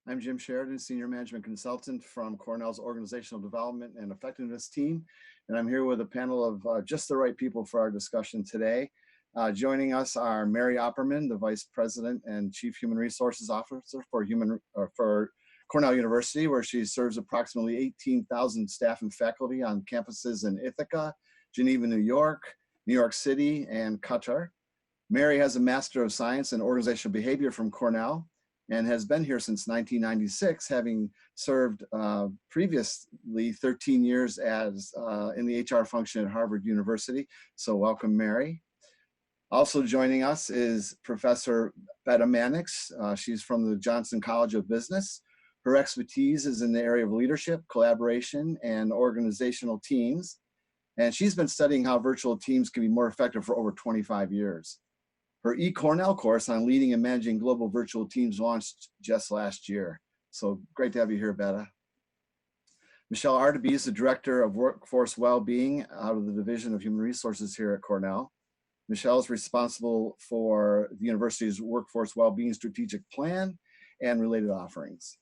I'm Jim Sheridan, Senior Management Consultant from Cornell's Organizational Development and Effectiveness team, and I'm here with a panel of just the right people for our discussion today. Joining us are Mary Opperman, the Vice President and Chief Human Resources Officer for Cornell University, where she serves approximately 18,000 staff and faculty on campuses in Ithaca, Geneva, New York City, and Qatar. Mary has a Master of Science in Organizational Behavior from Cornell and has been here since 1996, having served previously 13 years as in the HR function at Harvard University. So welcome, Mary. Also joining us is Professor Betta Mannix. She's from the Johnson College of Business. Her expertise is in the area of leadership, collaboration, and organizational teams. And she's been studying how virtual teams can be more effective for over 25 years. Her eCornell course on leading and managing global virtual teams launched just last year. So great to have you here, Betta. Michelle Artibee is the Director of Workforce Wellbeing out of the Division of Human Resources here at Cornell. Michelle is responsible for the university's Workforce Wellbeing Strategic Plan and related offerings.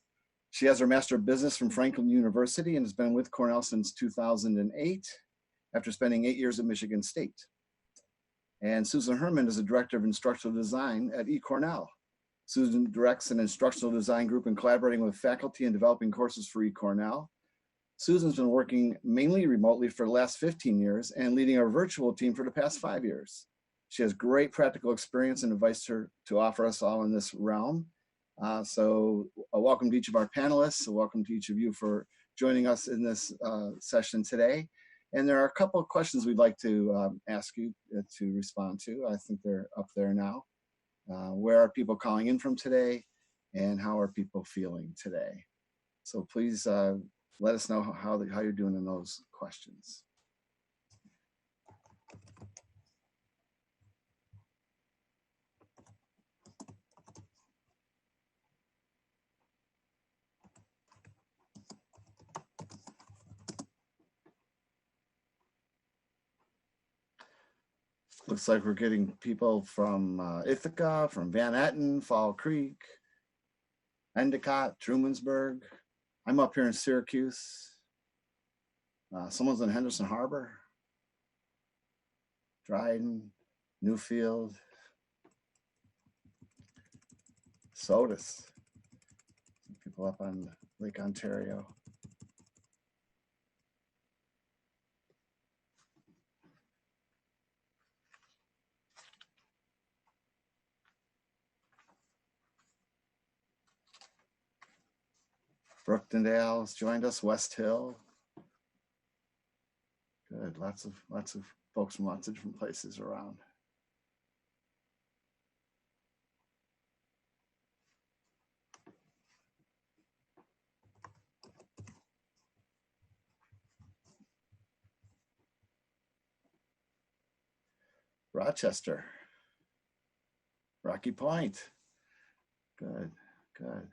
She has her Master of Business from Franklin University and has been with Cornell since 2008 after spending 8 years at Michigan State. And Susan Herman is the Director of Instructional Design at eCornell. Susan directs an instructional design group and collaborating with faculty and developing courses for eCornell. Susan's been working mainly remotely for the last 15 years and leading our virtual team for the past 5 years. She has great practical experience and invites her to offer us all in this realm. So welcome to each of our panelists. Welcome to each of you for joining us in this session today. And there are a couple of questions we'd like to ask you to respond to. I think they're up there now. Where are people calling in from today? And how are people feeling today? So please let us know how you're doing in those questions. Looks like we're getting people from Ithaca, from Van Etten, Fall Creek, Endicott, Trumansburg. I'm up here in Syracuse. Someone's in Henderson Harbor, Dryden, Newfield, Sodus. People up on Lake Ontario. Brooktondale's joined us, West Hill. Good, lots of folks from lots of different places around. Rochester, Rocky Point. Good, good.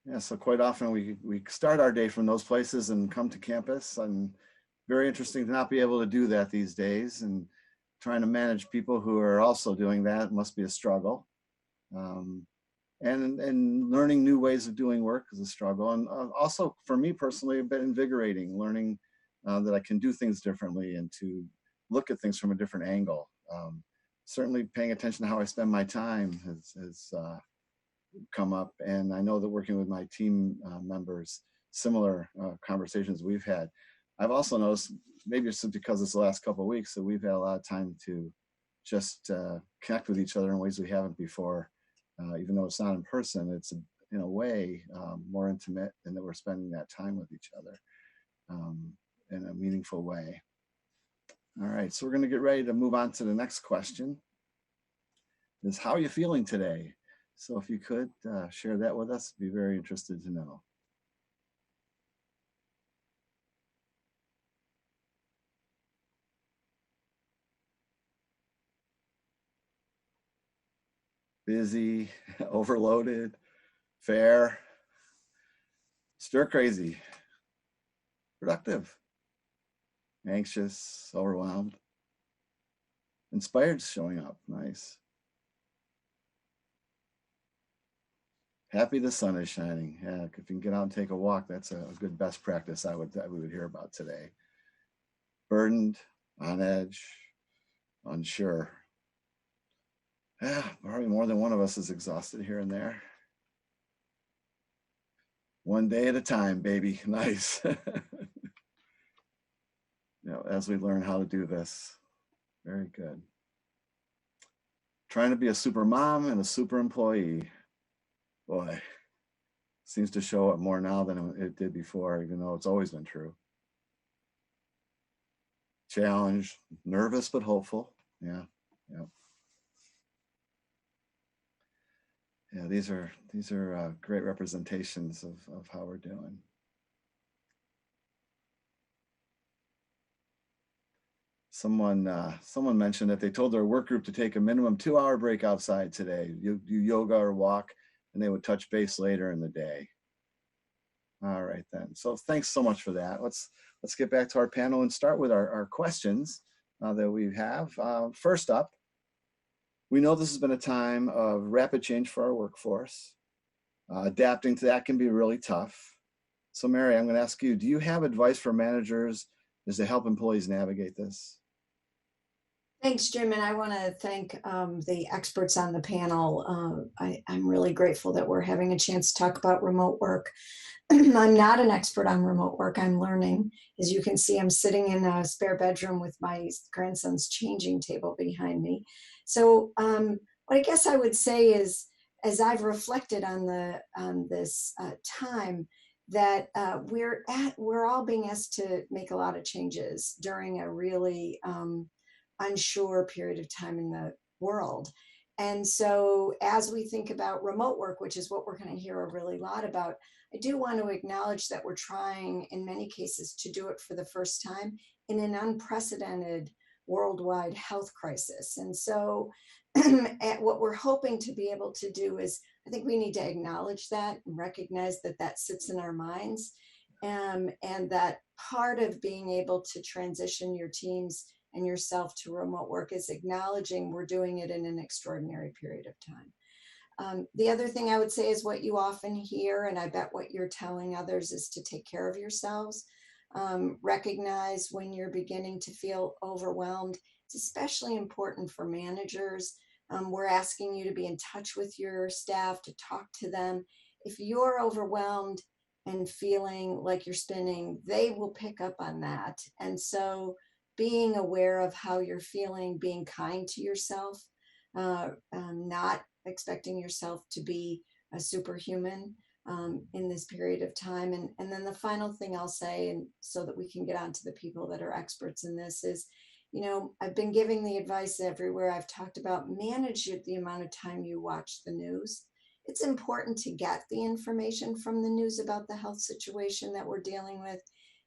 Yeah, so quite often we start our day from those places and come to campus, and very interesting to not be able to do that these days, and trying to manage people who are also doing that must be a struggle. And learning new ways of doing work is a struggle. And also for me personally, a bit invigorating, learning that I can do things differently and to look at things from a different angle. Certainly paying attention to how I spend my time has come up, and I know that working with my team members, similar conversations we've had. I've also noticed, maybe it's because it's the last couple of weeks, that we've had a lot of time to just connect with each other in ways we haven't before. Even though it's not in person, it's in a way more intimate, and that we're spending that time with each other in a meaningful way. All right, so we're going to get ready to move on to the next question. Is how are you feeling today? So if you could share that with us, I'd be very interested to know. Busy, overloaded, fair, stir crazy, productive, anxious, overwhelmed, inspired, showing up, nice. Happy the sun is shining. Yeah, if you can get out and take a walk, that's a good best practice that we would hear about today. Burdened, on edge, unsure. Yeah, probably more than one of us is exhausted here and there. One day at a time, baby. Nice. As we learn how to do this. Very good. Trying to be a super mom and a super employee. Boy, seems to show up more now than it did before, even though it's always been true. Challenged, nervous, but hopeful. Yeah. Yeah, these are great representations of how we're doing. Someone mentioned that they told their work group to take a minimum 2-hour break outside today, do yoga or walk, and they would touch base later in the day. All right then. So thanks so much for that. Let's get back to our panel and start with our questions that we have. First up, we know this has been a time of rapid change for our workforce. Adapting to that can be really tough. So Mary, I'm going to ask you, do you have advice for managers as they help employees navigate this? Thanks, Jim, and I want to thank the experts on the panel. I'm really grateful that we're having a chance to talk about remote work. I'm not an expert on remote work. I'm learning. As you can see, I'm sitting in a spare bedroom with my grandson's changing table behind me. So what I guess I would say is, as I've reflected on this time, that we're all being asked to make a lot of changes during a really unsure period of time in the world. And so as we think about remote work, which is what we're going to hear a really lot about, I do want to acknowledge that we're trying in many cases to do it for the first time in an unprecedented worldwide health crisis. And so what we're hoping to be able to do is, I think we need to acknowledge that and recognize that that sits in our minds, and that part of being able to transition your teams and yourself to remote work is acknowledging we're doing it in an extraordinary period of time. The other thing I would say is what you often hear, and I bet what you're telling others, is to take care of yourselves. Recognize when you're beginning to feel overwhelmed. It's especially important for managers. We're asking you to be in touch with your staff, to talk to them. If you're overwhelmed and feeling like you're spinning, they will pick up on that. And so being aware of how you're feeling, being kind to yourself, not expecting yourself to be a superhuman in this period of time. And then the final thing I'll say, and so that we can get on to the people that are experts in this, is, I've been giving the advice everywhere I've talked about, manage the amount of time you watch the news. It's important to get the information from the news about the health situation that we're dealing with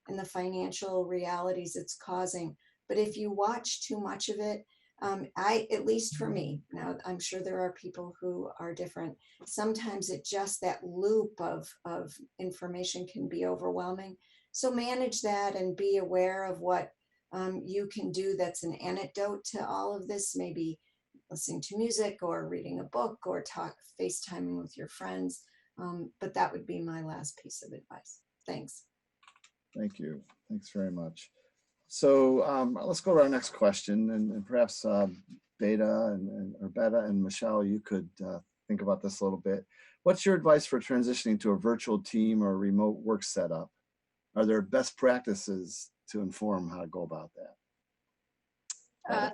and the financial realities it's causing. But if you watch too much of it, at least for me, now I'm sure there are people who are different, sometimes that loop of information can be overwhelming. So manage that and be aware of what you can do that's an antidote to all of this, maybe listening to music or reading a book or FaceTiming with your friends. But that would be my last piece of advice. Thanks. Thank you. Thanks very much. So let's go to our next question, and perhaps Beta and Michelle, you could think about this a little bit. What's your advice for transitioning to a virtual team or remote work setup? Are there best practices to inform how to go about that?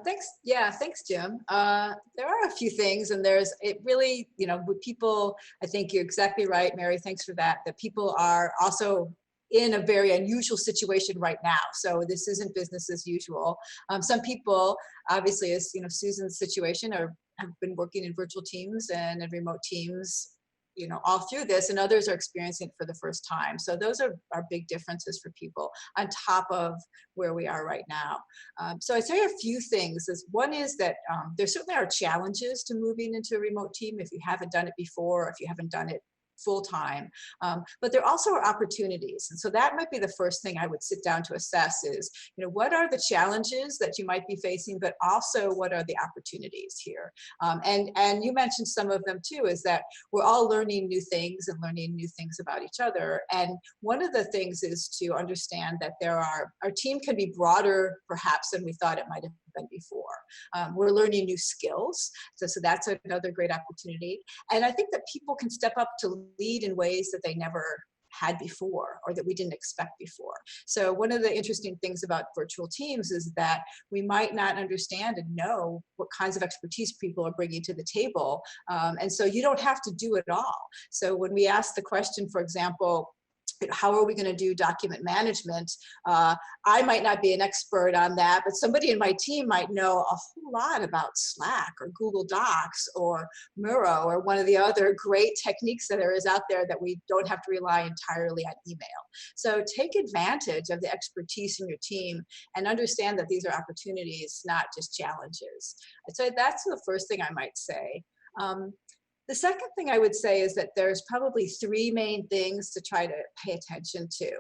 Thanks. Yeah, thanks, Jim. There are a few things, and it really, with people, I think you're exactly right, Mary, thanks for that people are also in a very unusual situation right now. So this isn't business as usual. Some people, obviously, as Susan's situation, have been working in virtual teams and in remote teams, all through this, and others are experiencing it for the first time. So those are big differences for people on top of where we are right now. So I'd say a few things. One is that there certainly are challenges to moving into a remote team if you haven't done it before, or if you haven't done it full time. But there also are opportunities. And so that might be the first thing I would sit down to assess is, what are the challenges that you might be facing, but also what are the opportunities here? And you mentioned some of them too, is that we're all learning new things and learning new things about each other. And one of the things is to understand that our team can be broader perhaps than we thought it might have been before. We're learning new skills. So that's another great opportunity. And I think that people can step up to lead in ways that they never had before or that we didn't expect before. So one of the interesting things about virtual teams is that we might not understand and know what kinds of expertise people are bringing to the table. And so you don't have to do it all. So when we ask the question, for example, how are we going to do document management? I might not be an expert on that, but somebody in my team might know a whole lot about Slack or Google Docs or Miro or one of the other great techniques that there is out there that we don't have to rely entirely on email. So take advantage of the expertise in your team and understand that these are opportunities, not just challenges. So that's the first thing I might say. The second thing I would say is that there's probably three main things to try to pay attention to.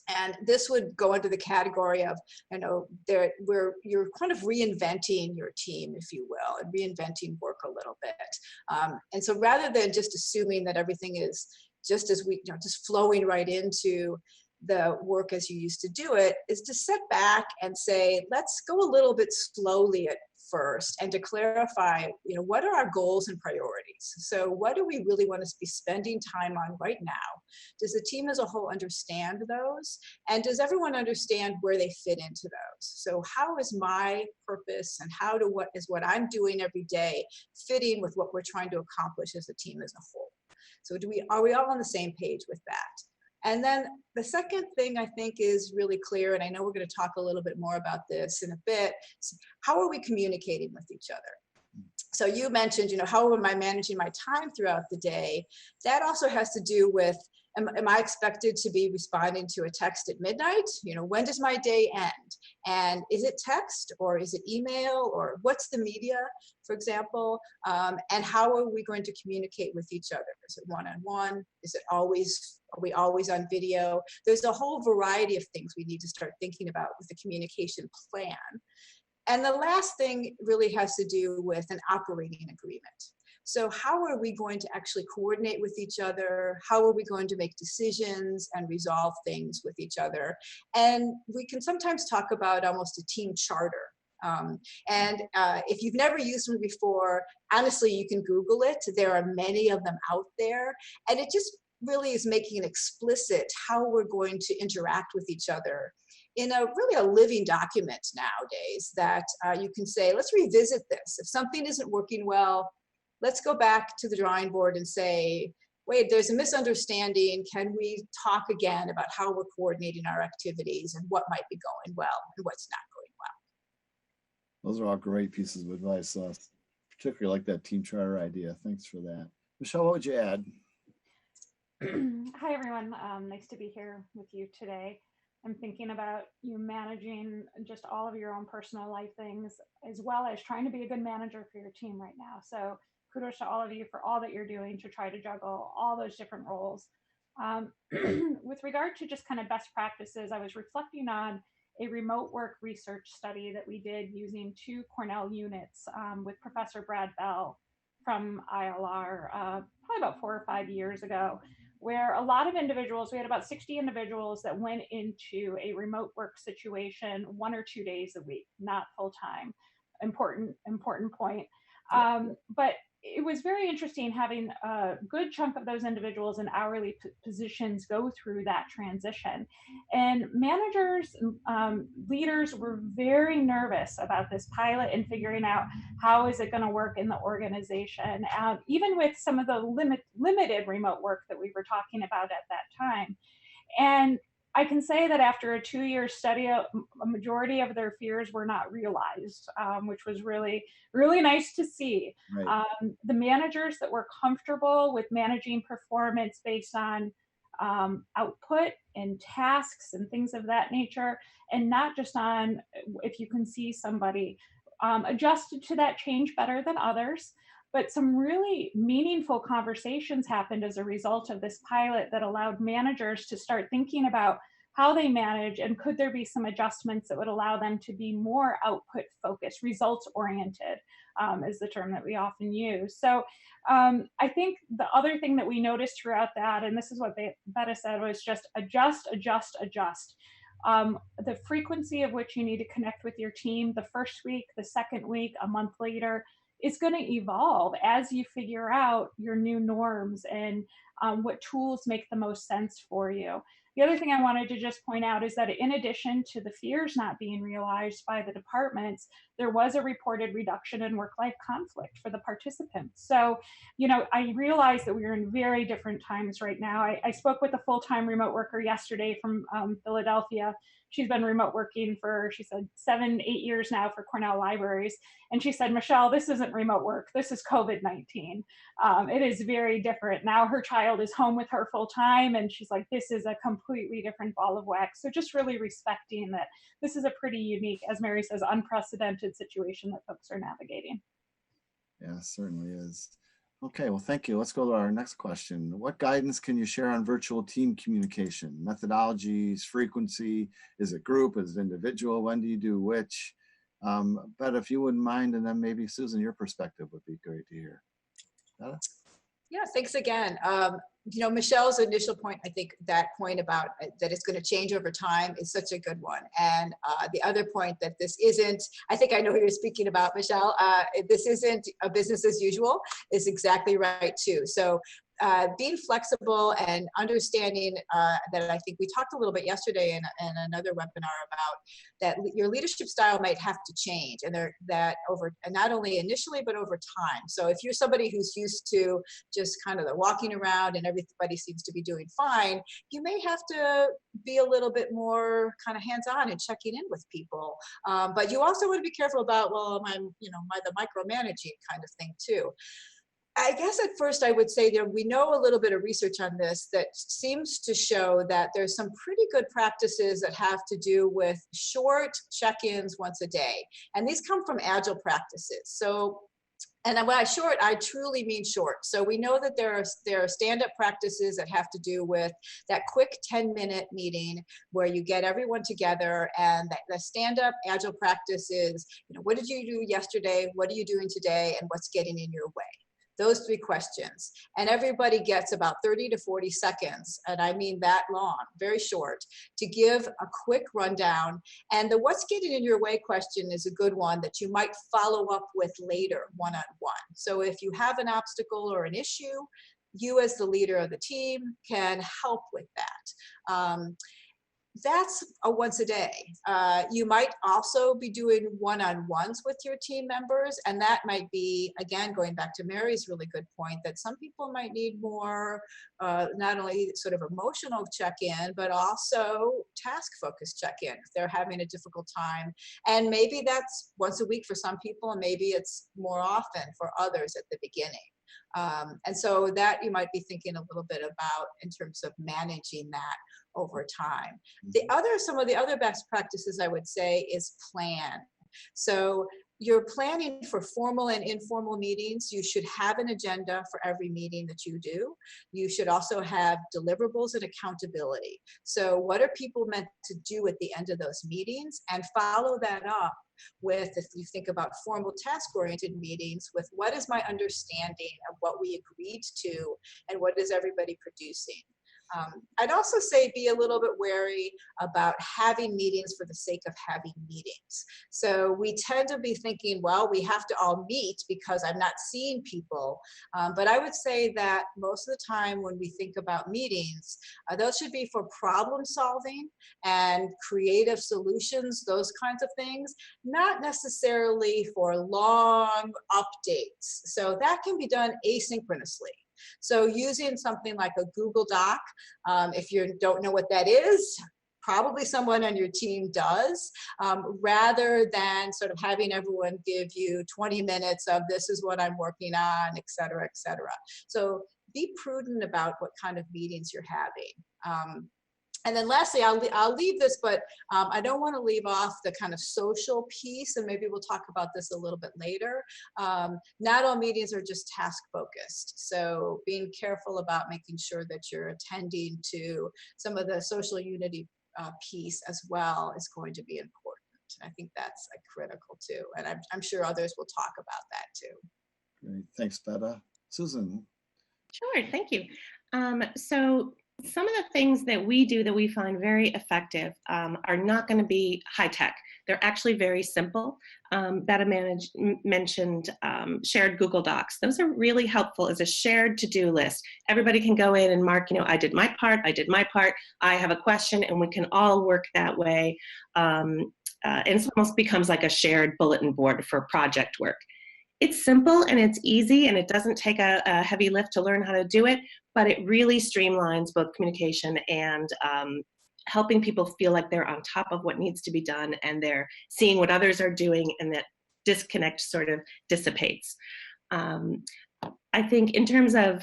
And this would go under the category of, you're kind of reinventing your team, if you will, and reinventing work a little bit. And so rather than just assuming that everything is just flowing right into the work as you used to do it, is to sit back and say, let's go a little bit slowly at first and to clarify, what are our goals and priorities? So what do we really want to be spending time on right now? Does the team as a whole understand those? And does everyone understand where they fit into those? So how is my purpose and what I'm doing every day fitting with what we're trying to accomplish as a team as a whole? So are we all on the same page with that? And then the second thing I think is really clear, and I know we're going to talk a little bit more about this in a bit, how are we communicating with each other? So you mentioned, how am I managing my time throughout the day? That also has to do with, am I expected to be responding to a text at midnight? When does my day end? And is it text or is it email or what's the media, for example? And how are we going to communicate with each other? Is it one-on-one? Are we always on video? There's a whole variety of things we need to start thinking about with the communication plan. And the last thing really has to do with an operating agreement. So how are we going to actually coordinate with each other? How are we going to make decisions and resolve things with each other? And we can sometimes talk about almost a team charter. If you've never used one before, honestly, you can Google it. There are many of them out there. And it just really is making it explicit how we're going to interact with each other in a living document nowadays that you can say, let's revisit this. If something isn't working well, let's go back to the drawing board and say, wait, there's a misunderstanding. Can we talk again about how we're coordinating our activities and what might be going well and what's not going well? Those are all great pieces of advice. Particularly like that team charter idea. Thanks for that. Michelle, what would you add? Hi, everyone. Nice to be here with you today. I'm thinking about you managing just all of your own personal life things, as well as trying to be a good manager for your team right now. So kudos to all of you for all that you're doing to try to juggle all those different roles. With regard to just kind of best practices, I was reflecting on a remote work research study that we did using 2 Cornell units with Professor Brad Bell from ILR probably about 4 or 5 years ago, where a lot of individuals, we had about 60 individuals that went into a remote work situation 1 or 2 days a week, not full time. Important point. But it was very interesting having a good chunk of those individuals in hourly positions go through that transition. And managers, leaders were very nervous about this pilot and figuring out how is it going to work in the organization, even with some of the limited remote work that we were talking about at that time. And I can say that after a 2-year study, a majority of their fears were not realized, which was really, really nice to see. Right. The managers that were comfortable with managing performance based on output and tasks and things of that nature, and not just on if you can see somebody, adjusted to that change better than others. But some really meaningful conversations happened as a result of this pilot that allowed managers to start thinking about how they manage, and could there be some adjustments that would allow them to be more output focused, results oriented, is the term that we often use. So I think the other thing that we noticed throughout that, and this is what Betta said, was just adjust, adjust, adjust. The frequency of which you need to connect with your team the first week, the second week, a month later, is going to evolve as you figure out your new norms and what tools make the most sense for you. The other thing I wanted to just point out is that in addition to the fears not being realized by the departments, there was a reported reduction in work-life conflict for the participants. So, I realize that we are in very different times right now. I spoke with a full-time remote worker yesterday from Philadelphia. She's been remote working for, she said, 7-8 years now for Cornell libraries. And she said, Michelle, this isn't remote work. This is COVID-19. It is very different. Now her child is home with her full time. And she's like, this is a completely different ball of wax. So just really respecting that this is a pretty unique, as Mary says, unprecedented situation that folks are navigating. Yeah, certainly is. Okay, well, thank you. Let's go to our next question. What guidance can you share on virtual team communication? Methodologies, frequency, is it group, is it individual? When do you do which? But if you wouldn't mind, and then maybe Susan, your perspective would be great to hear. Betta? Yeah, thanks again. Michelle's initial point, I think that point about that it's going to change over time is such a good one. And the other point that this isn't, I think I know who you're speaking about, Michelle, this isn't a business as usual is exactly right too. So being flexible and understanding that I think we talked a little bit yesterday in another webinar about that your leadership style might have to change, and that over, and not only initially but over time. So if you're somebody who's used to just kind of the walking around and everybody seems to be doing fine, you may have to be a little bit more kind of hands-on and checking in with people. But you also want to be careful about, well, the micromanaging kind of thing too. I guess at first I would say that we know a little bit of research on this that seems to show that there's some pretty good practices that have to do with short check-ins once a day. And these come from agile practices. So, and when I short, I truly mean short. So we know that there are stand-up practices that have to do with that quick 10-minute meeting where you get everyone together, and the stand-up agile practice is, what did you do yesterday? What are you doing today? And what's getting in your way? Those 3 questions. And everybody gets about 30 to 40 seconds, and I mean that long, very short, to give a quick rundown. And the what's getting in your way question is a good one that you might follow up with later, one-on-one. So if you have an obstacle or an issue, you as the leader of the team can help with that. That's a once a day. You might also be doing one-on-ones with your team members, and that might be, again, going back to Mary's really good point, that some people might need more, not only sort of emotional check-in, but also task-focused check-in if they're having a difficult time. And maybe that's once a week for some people, and maybe it's more often for others at the beginning. And so that you might be thinking a little bit about in terms of managing that over time. Some of the other best practices I would say is plan. So you're planning for formal and informal meetings. You should have an agenda for every meeting that you do. You should also have deliverables and accountability. So what are people meant to do at the end of those meetings, and follow that up with, if you think about formal task-oriented meetings, with what is my understanding of what we agreed to and what is everybody producing. I'd also say be a little bit wary about having meetings for the sake of having meetings. So we tend to be thinking, well, we have to all meet because I'm not seeing people. But I would say that most of the time when we think about meetings, those should be for problem solving and creative solutions, those kinds of things, not necessarily for long updates. So that can be done asynchronously. So using something like a Google Doc, if you don't know what that is, probably someone on your team does, rather than sort of having everyone give you 20 minutes of this is what I'm working on, et cetera, et cetera. So be prudent about what kind of meetings you're having. And then lastly, I'll leave this, but I don't want to leave off the kind of social piece, and maybe we'll talk about this a little bit later. Not all meetings are just task focused. So being careful about making sure that you're attending to some of the social unity piece as well is going to be important. I think that's critical too. And I'm sure others will talk about that too. Great. Thanks, Betta. Susan. Sure, thank you. So some of the things that we do that we find very effective are not going to be high tech. They're actually very simple. Betta mentioned shared Google Docs. Those are really helpful as a shared to-do list. Everybody can go in and mark, I did my part, I have a question, and we can all work that way. And it almost becomes like a shared bulletin board for project work. It's simple and it's easy, and it doesn't take a heavy lift to learn how to do it, but it really streamlines both communication and helping people feel like they're on top of what needs to be done, and they're seeing what others are doing, and that disconnect sort of dissipates. I think in terms of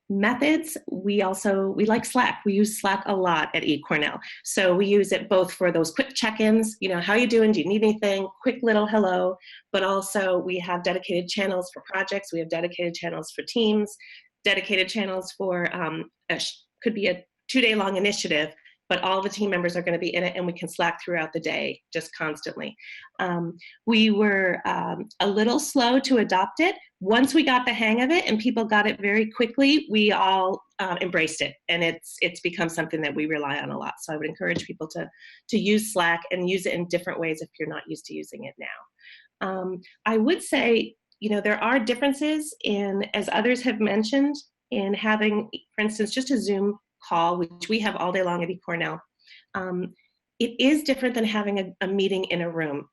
methods, we like Slack. We use Slack a lot at eCornell. So we use it both for those quick check-ins, how you doing? Do you need anything? Quick little hello. But also we have dedicated channels for projects. We have dedicated channels for teams, dedicated channels for, could be a 2-day long initiative, but all the team members are going to be in it, and we can Slack throughout the day just constantly. We were a little slow to adopt it. Once we got the hang of it and people got it very quickly, we all embraced it, and it's become something that we rely on a lot. So I would encourage people to use Slack and use it in different ways if you're not used to using it now. I would say, there are differences in, as others have mentioned, in having, for instance, just a Zoom call, which we have all day long at eCornell. It is different than having a meeting in a room.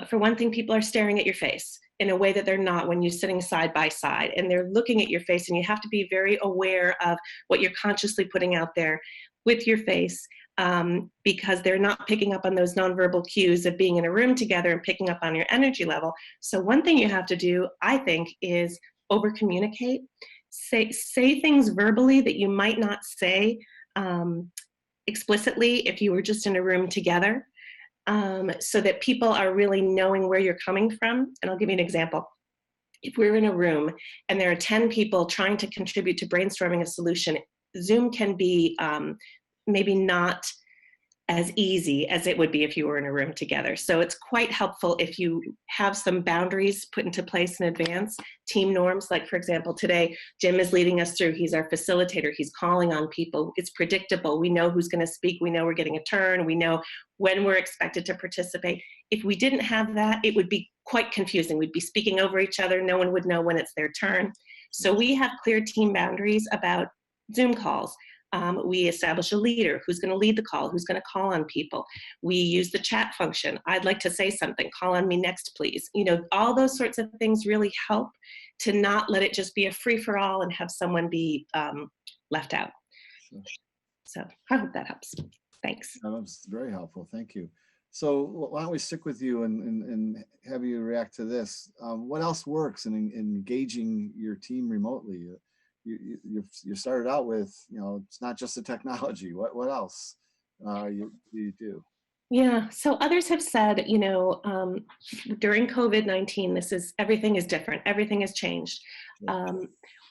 For one thing, people are staring at your face in a way that they're not when you're sitting side by side, and they're looking at your face, and you have to be very aware of what you're consciously putting out there with your face, because they're not picking up on those nonverbal cues of being in a room together and picking up on your energy level. So one thing you have to do, I think, is over communicate. Say things verbally that you might not say explicitly if you were just in a room together, so that people are really knowing where you're coming from. And I'll give you an example. If we're in a room and there are 10 people trying to contribute to brainstorming a solution, Zoom can be maybe not as easy as it would be if you were in a room together. So it's quite helpful if you have some boundaries put into place in advance, team norms. Like, for example, today, Jim is leading us through. He's our facilitator. He's calling on people. It's predictable. We know who's going to speak. We know we're getting a turn. We know when we're expected to participate. If we didn't have that, it would be quite confusing. We'd be speaking over each other. No one would know when it's their turn. So we have clear team boundaries about Zoom calls. We establish a leader who's going to lead the call, who's going to call on people. We use the chat function. I'd like to say something. Call on me next, please. All those sorts of things really help to not let it just be a free-for-all and have someone be left out. Sure. So I hope that helps. Thanks. That was very helpful. Thank you. So why don't we stick with you and have you react to this? What else works in engaging your team remotely? You started out with, it's not just the technology. What else you do? Yeah, so others have said, during COVID-19, everything is different. Everything has changed.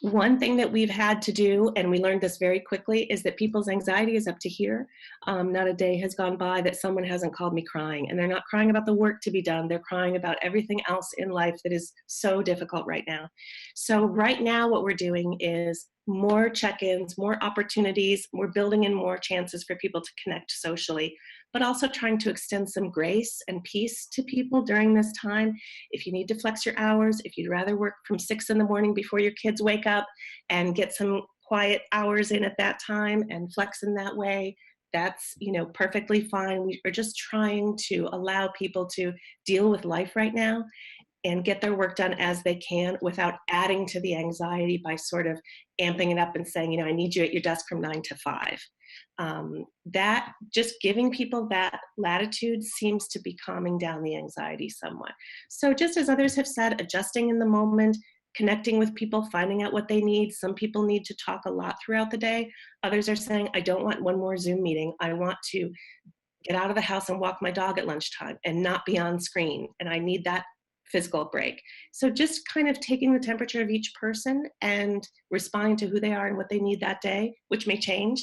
One thing that we've had to do, and we learned this very quickly, is that people's anxiety is up to here. Not a day has gone by that someone hasn't called me crying, and they're not crying about the work to be done. They're crying about everything else in life that is so difficult right now. So right now what we're doing is more check-ins, more opportunities. We're building in more chances for people to connect socially, but also trying to extend some grace and peace to people during this time. If you need to flex your hours, if you'd rather work from 6 in the morning before your kids wake up and get some quiet hours in at that time and flex in that way, that's perfectly fine. We are just trying to allow people to deal with life right now and get their work done as they can without adding to the anxiety by sort of amping it up and saying, I need you at your desk from 9 to 5. That just giving people that latitude seems to be calming down the anxiety somewhat. So just as others have said, adjusting in the moment, connecting with people, finding out what they need. Some people need to talk a lot throughout the day. Others are saying, I don't want one more Zoom meeting. I want to get out of the house and walk my dog at lunchtime and not be on screen. And I need that physical break. So just kind of taking the temperature of each person and responding to who they are and what they need that day, which may change.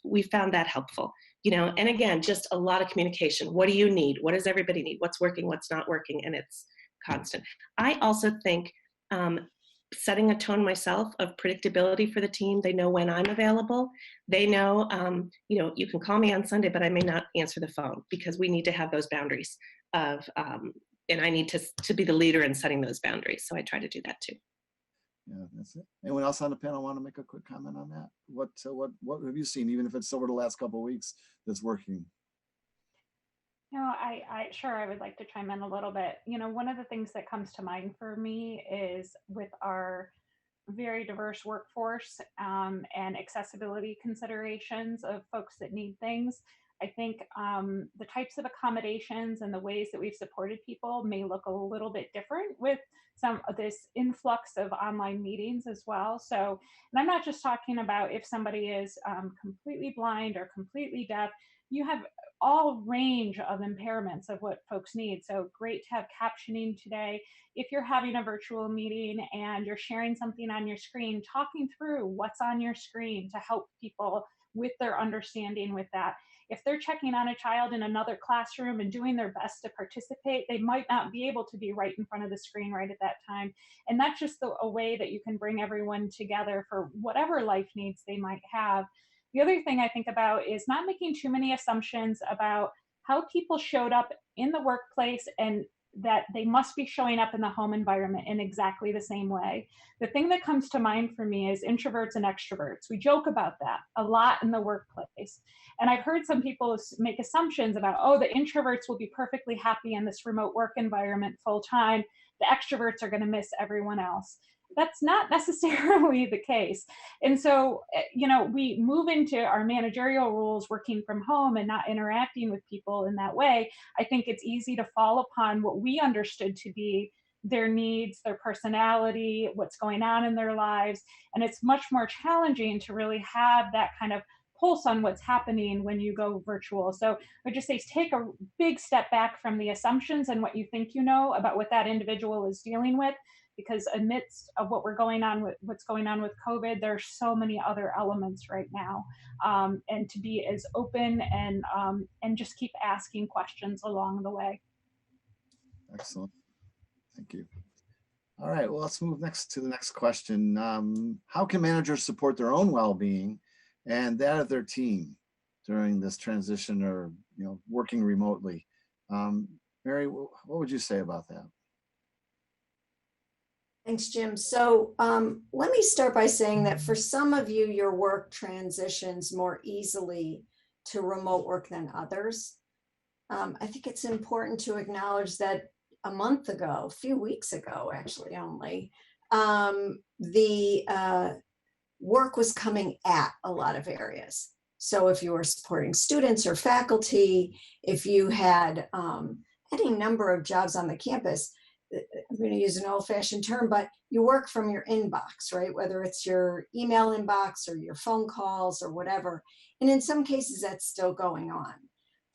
We found that helpful, and again, just a lot of communication. What do you need? What does everybody need? What's working? What's not working? And it's constant. I also think setting a tone myself of predictability for the team. They know when I'm available. They know, you can call me on Sunday, but I may not answer the phone, because we need to have those boundaries of, and I need to be the leader in setting those boundaries. So I try to do that too. Yeah, that's it. Anyone else on the panel want to make a quick comment on that? What have you seen, even if it's over the last couple of weeks, that's working? I would like to chime in a little bit. One of the things that comes to mind for me is with our very diverse workforce and accessibility considerations of folks that need things. I think the types of accommodations and the ways that we've supported people may look a little bit different with some of this influx of online meetings as well. So, and I'm not just talking about if somebody is completely blind or completely deaf. You have all range of impairments of what folks need. So great to have captioning today. If you're having a virtual meeting and you're sharing something on your screen, talking through what's on your screen to help people with their understanding with that. If they're checking on a child in another classroom and doing their best to participate, they might not be able to be right in front of the screen right at that time. And that's just a way that you can bring everyone together for whatever life needs they might have. The other thing I think about is not making too many assumptions about how people showed up in the workplace and that they must be showing up in the home environment in exactly the same way. The thing that comes to mind for me is introverts and extroverts. We joke about that a lot in the workplace. And I've heard some people make assumptions about, the introverts will be perfectly happy in this remote work environment full time. The extroverts are going to miss everyone else. That's not necessarily the case. And so, we move into our managerial roles working from home and not interacting with people in that way. I think it's easy to fall upon what we understood to be their needs, their personality, what's going on in their lives. And it's much more challenging to really have that kind of pulse on what's happening when you go virtual. So I just say take a big step back from the assumptions and what you think you know about what that individual is dealing with. Because amidst of what's going on with COVID, there's so many other elements right now, and to be as open and just keep asking questions along the way. Excellent, thank you. All right, well, let's move next to the next question. How can managers support their own well-being and that of their team during this transition, or working remotely? Mary, what would you say about that? Thanks, Jim. So let me start by saying that for some of you, your work transitions more easily to remote work than others. I think it's important to acknowledge that a few weeks ago, actually only, the work was coming at a lot of areas. So if you were supporting students or faculty, if you had any number of jobs on the campus, I'm going to use an old-fashioned term, but you work from your inbox, right? Whether it's your email inbox or your phone calls or whatever. And in some cases, that's still going on.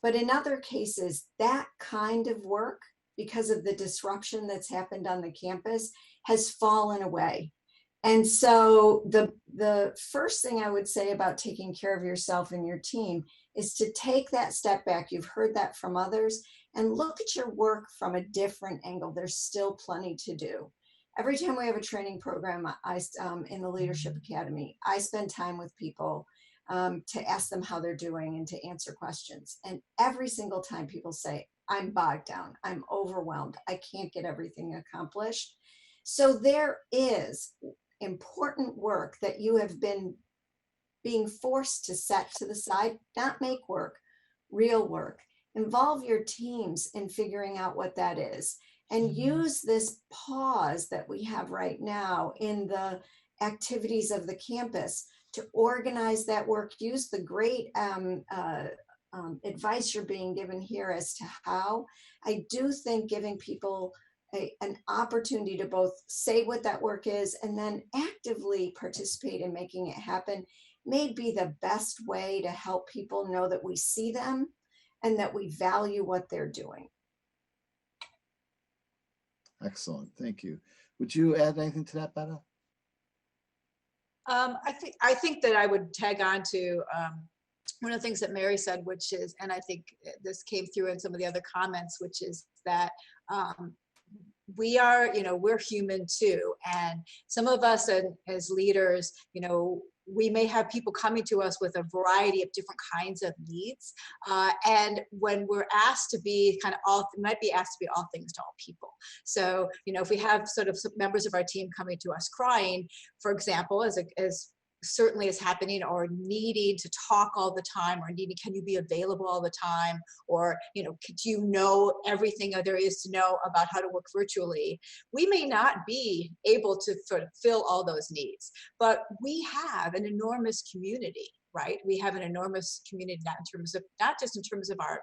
But in other cases, that kind of work, because of the disruption that's happened on the campus, has fallen away. And so the first thing I would say about taking care of yourself and your team is to take that step back. You've heard that from others, and look at your work from a different angle. There's still plenty to do. Every time we have a training program in the Leadership Academy, I spend time with people to ask them how they're doing and to answer questions. And every single time people say, I'm bogged down, I'm overwhelmed, I can't get everything accomplished. So there is important work that you have been being forced to set to the side, not make work, real work. Involve your teams in figuring out what that is, and use this pause that we have right now in the activities of the campus to organize that work. Use the great advice you're being given here as to how. I do think giving people an opportunity to both say what that work is and then actively participate in making it happen may be the best way to help people know that we see them and that we value what they're doing. Excellent. Thank you. Would you add anything to that, Betta? I think that I would tag on to one of the things that Mary said, which is, and I think this came through in some of the other comments, which is that we are, we're human too. And some of us as leaders, we may have people coming to us with a variety of different kinds of needs. And when we're asked to be might be asked to be all things to all people. So, if we have sort of some members of our team coming to us crying, for example, as certainly is happening, or needing to talk all the time, or can you be available all the time, or could you know everything there is to know about how to work virtually, we may not be able to fulfill all those needs, but we have an enormous community, right? We have an enormous community, not just in terms of our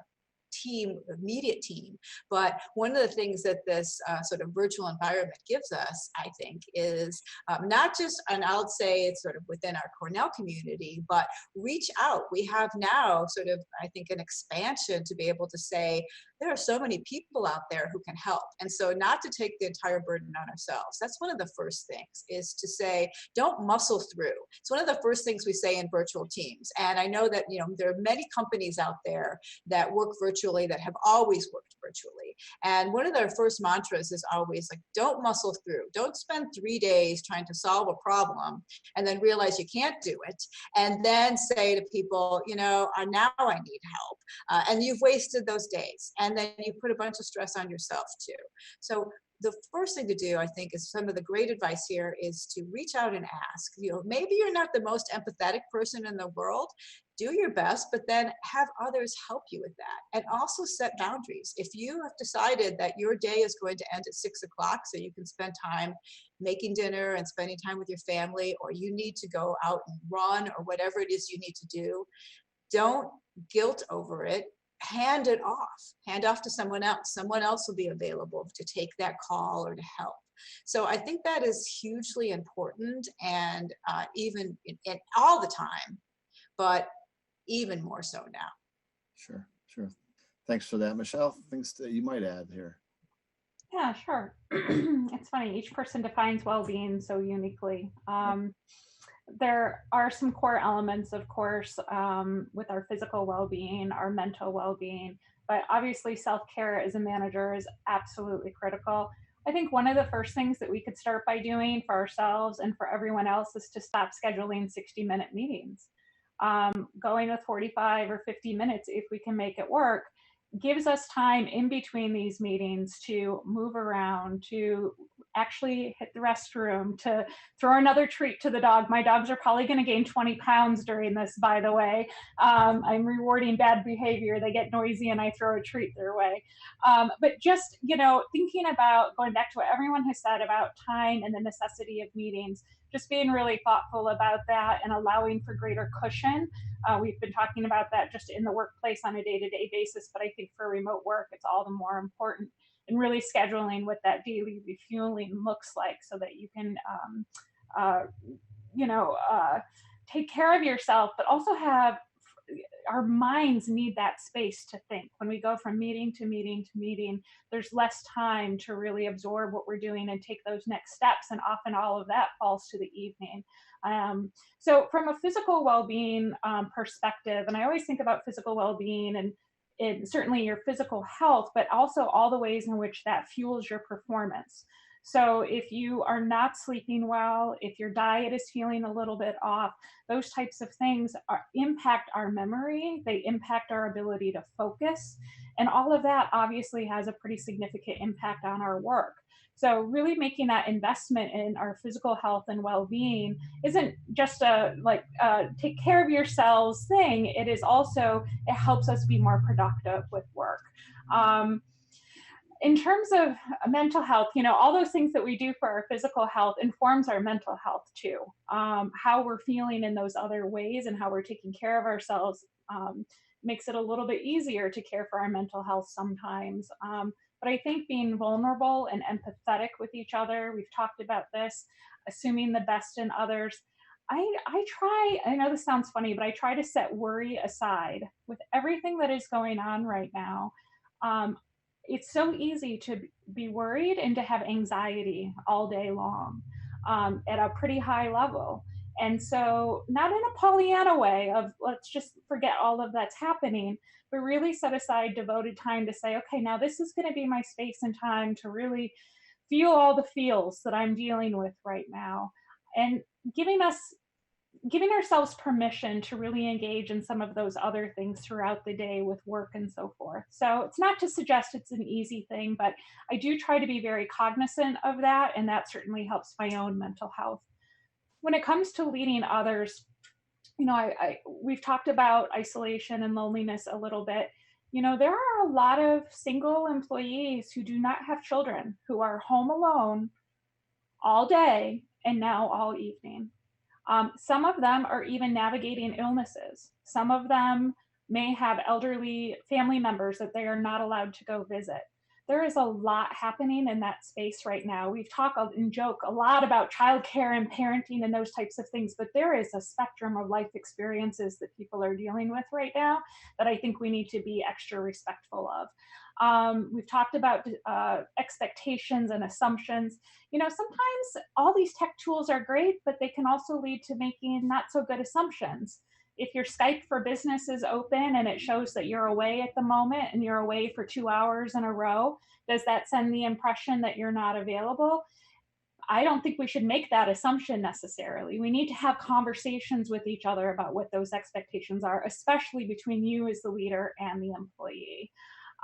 team, immediate team, but one of the things that this sort of virtual environment gives us, I think, is not just, and I'll say it's sort of within our Cornell community, but reach out. We have now sort of, I think, an expansion to be able to say, there are so many people out there who can help. And so not to take the entire burden on ourselves. That's one of the first things, is to say, don't muscle through. It's one of the first things we say in virtual teams. And I know that, there are many companies out there that work virtually, that have always worked virtually. And one of their first mantras is always like, don't muscle through. Don't spend 3 days trying to solve a problem and then realize you can't do it. And then say to people, now I need help. And you've wasted those days. And then you put a bunch of stress on yourself too. So the first thing to do, I think, is some of the great advice here is to reach out and ask. Maybe you're not the most empathetic person in the world. Do your best, but then have others help you with that. And also set boundaries. If you have decided that your day is going to end at 6 o'clock so you can spend time making dinner and spending time with your family, or you need to go out and run, or whatever it is you need to do, don't guilt over it. Hand it off. Hand off to someone else. Someone else will be available to take that call or to help. So I think that is hugely important, and even in all the time, but even more so now. Sure. Thanks for that. Michelle, things that you might add here? Yeah, sure. It's funny, each person defines well-being so uniquely. There are some core elements, of course, with our physical well-being, our mental well-being, but obviously self-care as a manager is absolutely critical. I think one of the first things that we could start by doing for ourselves and for everyone else is to stop scheduling 60-minute meetings. Going with 45 or 50 minutes, if we can make it work, gives us time in between these meetings to move around, to actually hit the restroom, to throw another treat to the dog. My dogs are probably going to gain 20 pounds during this, by the way. I'm rewarding bad behavior. They get noisy and I throw a treat their way. But just, thinking about, going back to what everyone has said about time and the necessity of meetings, just being really thoughtful about that and allowing for greater cushion. We've been talking about that just in the workplace on a day-to-day basis, but I think for remote work, it's all the more important, and really scheduling what that daily refueling looks like so that you can, take care of yourself, but also have, our minds need that space to think. When we go from meeting to meeting to meeting, there's less time to really absorb what we're doing and take those next steps. And often all of that falls to the evening. So from a physical well-being perspective, and I always think about physical well-being and certainly your physical health, but also all the ways in which that fuels your performance. So if you are not sleeping well, if your diet is feeling a little bit off, those types of things impact our memory, they impact our ability to focus, and all of that obviously has a pretty significant impact on our work. So really making that investment in our physical health and well-being isn't just a take care of yourselves thing. It is also, it helps us be more productive with work. In terms of mental health, all those things that we do for our physical health informs our mental health too. How we're feeling in those other ways and how we're taking care of ourselves makes it a little bit easier to care for our mental health sometimes. But I think being vulnerable and empathetic with each other, we've talked about this, assuming the best in others. I try, I know this sounds funny, but I try to set worry aside with everything that is going on right now. It's so easy to be worried and to have anxiety all day long at a pretty high level. And so, not in a Pollyanna way of let's just forget all of that's happening, but really set aside devoted time to say, okay, now this is going to be my space and time to really feel all the feels that I'm dealing with right now. And giving ourselves permission to really engage in some of those other things throughout the day with work and so forth. So it's not to suggest it's an easy thing, but I do try to be very cognizant of that, and that certainly helps my own mental health. When it comes to leading others, you know, we've talked about isolation and loneliness a little bit. You know, there are a lot of single employees who do not have children, who are home alone all day and now all evening. Some of them are even navigating illnesses. Some of them may have elderly family members that they are not allowed to go visit. There is a lot happening in that space right now. We've talked and joke a lot about childcare and parenting and those types of things, but there is a spectrum of life experiences that people are dealing with right now that I think we need to be extra respectful of. We've talked about expectations and assumptions. You know, sometimes all these tech tools are great, but they can also lead to making not so good assumptions. If your Skype for Business is open and it shows that you're away at the moment and you're away for 2 hours in a row, does that send the impression that you're not available? I don't think we should make that assumption necessarily. We need to have conversations with each other about what those expectations are, especially between you as the leader and the employee.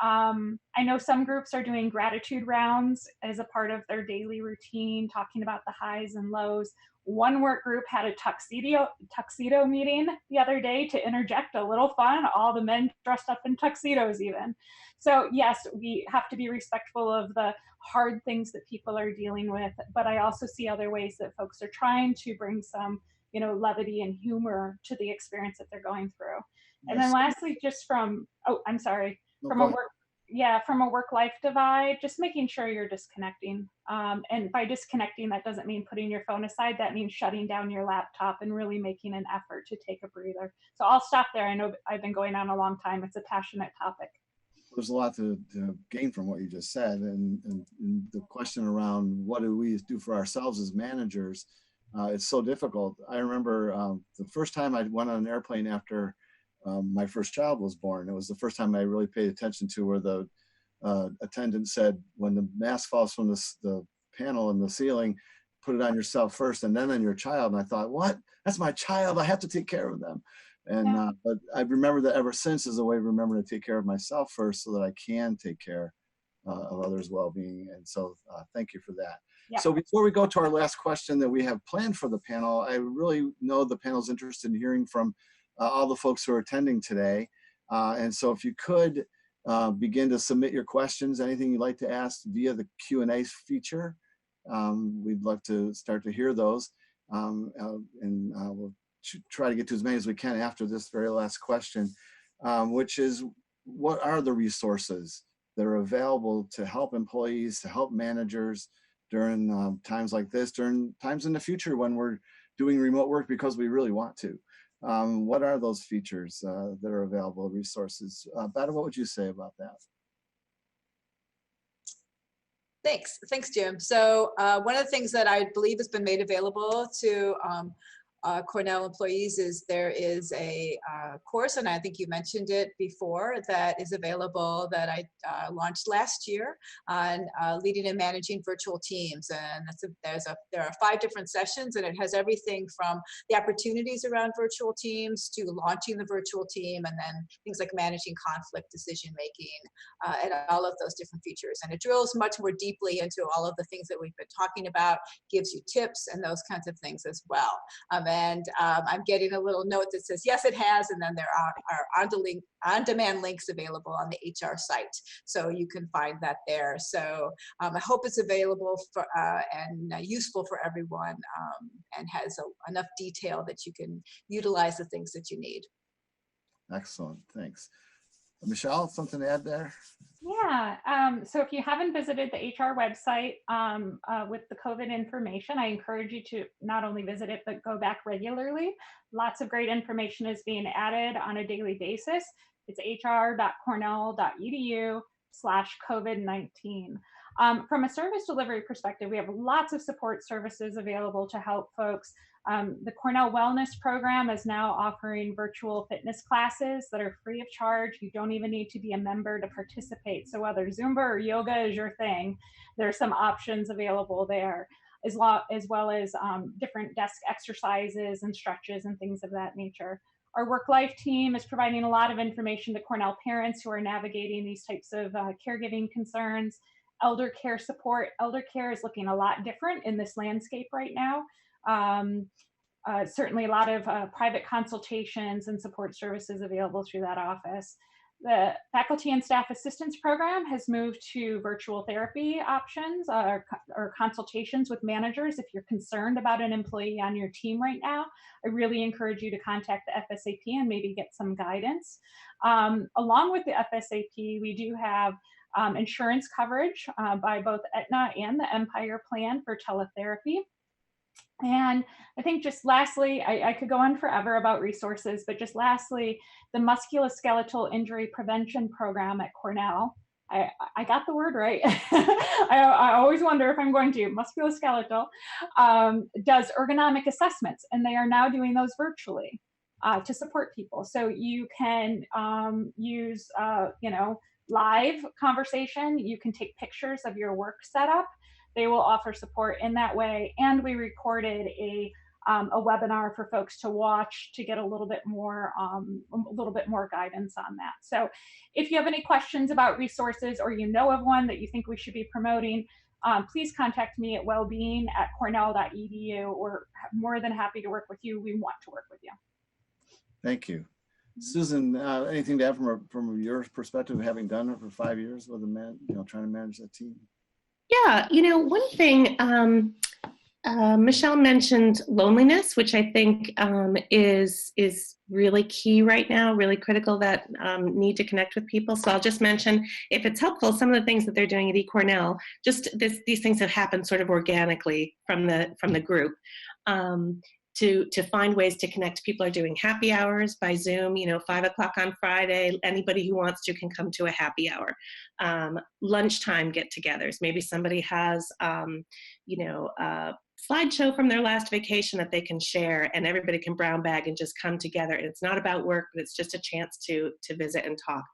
I know some groups are doing gratitude rounds as a part of their daily routine, talking about the highs and lows. One work group had a tuxedo meeting the other day to interject a little fun, all the men dressed up in tuxedos even. So yes, we have to be respectful of the hard things that people are dealing with, but I also see other ways that folks are trying to bring some, you know, levity and humor to the experience that they're going through. And then lastly, just from, from a work-life divide, just making sure you're disconnecting. And by disconnecting, that doesn't mean putting your phone aside. That means shutting down your laptop and really making an effort to take a breather. So I'll stop there. I know I've been going on a long time. It's a passionate topic. There's a lot to gain from what you just said. And the question around what do we do for ourselves as managers, it's so difficult. I remember the first time I went on an airplane after my first child was born. It was the first time I really paid attention to where the attendant said, when the mask falls from the panel in the ceiling, put it on yourself first and then on your child. And I thought, what? That's my child. I have to take care of them. And but I remember that ever since as a way of remembering to take care of myself first so that I can take care of others' well-being. And so thank you for that. Yeah. So before we go to our last question that we have planned for the panel, I really know the panel's interested in hearing from all the folks who are attending today. And so if you could begin to submit your questions, anything you'd like to ask via the Q&A feature, we'd love to start to hear those. And we'll try to get to as many as we can after this very last question, which is, what are the resources that are available to help employees, to help managers during times like this, during times in the future when we're doing remote work because we really want to? What are those features that are available, resources? Beata, what would you say about that? Thanks, Jim. So one of the things that I believe has been made available to Cornell employees is there is a course, and I think you mentioned it before, that is available that I launched last year on leading and managing virtual teams. And there are 5 different sessions, and it has everything from the opportunities around virtual teams to launching the virtual team, and then things like managing conflict, decision making, and all of those different features. And it drills much more deeply into all of the things that we've been talking about, gives you tips and those kinds of things as well. And I'm getting a little note that says, yes, it has, and then there are on-demand links available on the HR site. So you can find that there. So I hope it's available for, and useful for everyone, and has enough detail that you can utilize the things that you need. Excellent, thanks. Michelle, something to add there? Yeah, so if you haven't visited the HR website with the COVID information, I encourage you to not only visit it, but go back regularly. Lots of great information is being added on a daily basis. It's hr.cornell.edu/COVID-19. From a service delivery perspective, we have lots of support services available to help folks. The Cornell Wellness Program is now offering virtual fitness classes that are free of charge. You don't even need to be a member to participate. So whether Zumba or yoga is your thing, there's some options available there, as well as different desk exercises and stretches and things of that nature. Our work-life team is providing a lot of information to Cornell parents who are navigating these types of caregiving concerns. Elder care support. Elder care is looking a lot different in this landscape right now. Certainly a lot of private consultations and support services available through that office. The Faculty and Staff Assistance Program has moved to virtual therapy options or consultations with managers. If you're concerned about an employee on your team right now, I really encourage you to contact the FSAP and maybe get some guidance. Along with the FSAP, we do have insurance coverage by both Aetna and the Empire Plan for teletherapy. And I think just lastly, I could go on forever about resources, but just lastly, the Musculoskeletal Injury Prevention Program at Cornell. I got the word right. I always wonder if I'm going to. Musculoskeletal does ergonomic assessments, and they are now doing those virtually to support people. So you can use, live conversation. You can take pictures of your work setup. They will offer support in that way. And we recorded a webinar for folks to watch to get a little bit more guidance on that. So if you have any questions about resources or you know of one that you think we should be promoting, please contact me at wellbeing@cornell.edu. We're more than happy to work with you. We want to work with you. Thank you. Susan, anything to add from your perspective, having done it for 5 years with trying to manage that team? Yeah, one thing, Michelle mentioned loneliness, which I think is really key right now, really critical, that need to connect with people. So I'll just mention, if it's helpful, some of the things that they're doing at eCornell, just these things have happened sort of organically from the group. To find ways to connect. People are doing happy hours by Zoom, 5 o'clock on Friday. Anybody who wants to can come to a happy hour. Lunchtime get-togethers. Maybe somebody has, a slideshow from their last vacation that they can share, and everybody can brown bag and just come together. And it's not about work, but it's just a chance to visit and talk.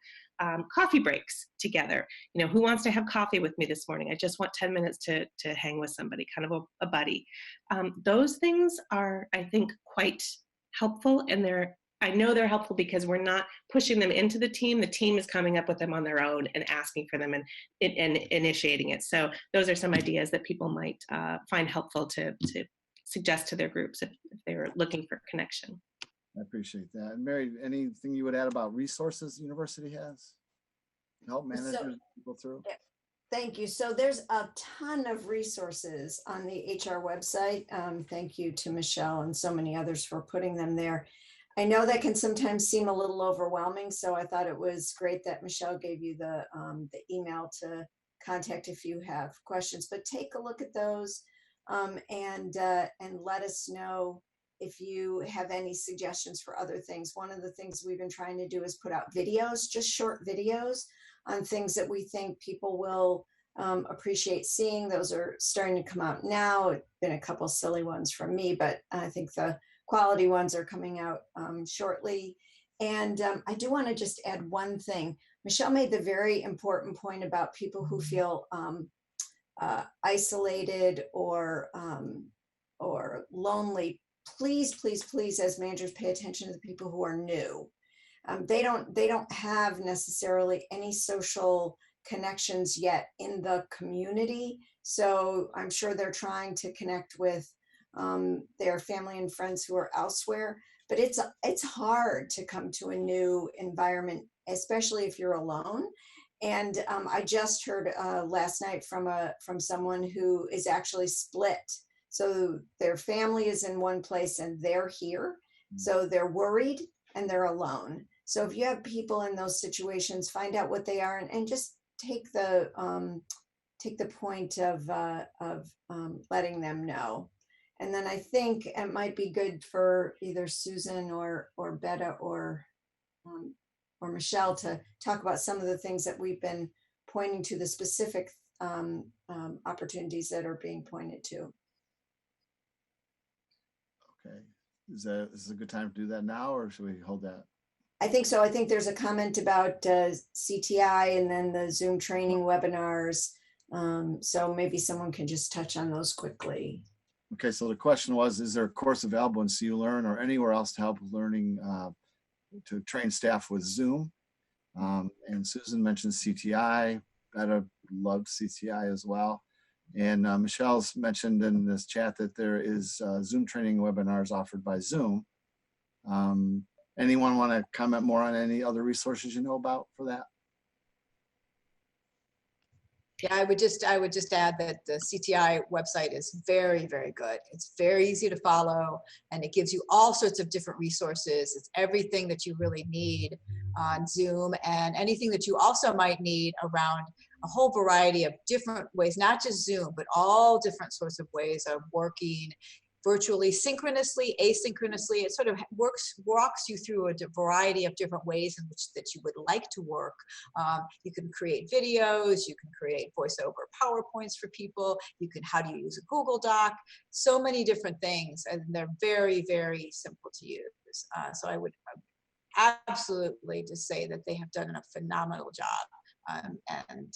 Coffee breaks together. Who wants to have coffee with me this morning? I just want 10 minutes to hang with somebody, kind of a buddy. Those things are, I think, quite helpful, and I know they're helpful because we're not pushing them into the team. The team is coming up with them on their own and asking for them and initiating it. So those are some ideas that people might find helpful to suggest to their groups if they're looking for connection. I appreciate that. And Mary, anything you would add about resources the university has to help managers people through? Yeah. Thank you. So there's a ton of resources on the HR website. Thank you to Michelle and so many others for putting them there. I know that can sometimes seem a little overwhelming, so I thought it was great that Michelle gave you the email to contact if you have questions. But take a look at those and let us know if you have any suggestions for other things. One of the things we've been trying to do is put out videos, just short videos on things that we think people will appreciate seeing. Those are starting to come out now. It's been a couple silly ones from me, but I think the quality ones are coming out shortly. And I do want to just add one thing. Michelle made the very important point about people who feel isolated or lonely. Please, please, please, as managers, pay attention to the people who are new. They don't have necessarily any social connections yet in the community. So I'm sure they're trying to connect with their family and friends who are elsewhere. But it's hard to come to a new environment, especially if you're alone. And I just heard last night from someone who is actually split. So their family is in one place and they're here. So they're worried and they're alone. So if you have people in those situations, find out what they are and just take the point of letting them know. And then I think it might be good for either Susan or Betta or Michelle to talk about some of the things that we've been pointing to, the specific opportunities that are being pointed to. Okay. Is this a good time to do that now, or should we hold that? I think so. I think there's a comment about CTI and then the Zoom training webinars. So maybe someone can just touch on those quickly. Okay, so the question was, is there a course available in CU Learn or anywhere else to help with learning to train staff with Zoom? And Susan mentioned CTI. Betta loved CTI as well. And Michelle's mentioned in this chat that there is Zoom training webinars offered by Zoom. Anyone want to comment more on any other resources you know about for that? Yeah, I would just add that the CTI website is very, very good. It's very easy to follow, and it gives you all sorts of different resources. It's everything that you really need on Zoom, and anything that you also might need around a whole variety of different ways, not just Zoom, but all different sorts of ways of working virtually, synchronously, asynchronously. It sort of walks you through a variety of different ways in which that you would like to work. You can create videos, you can create voiceover PowerPoints for people, how do you use a Google Doc, so many different things, and they're very, very simple to use. So I would absolutely just say that they have done a phenomenal job, and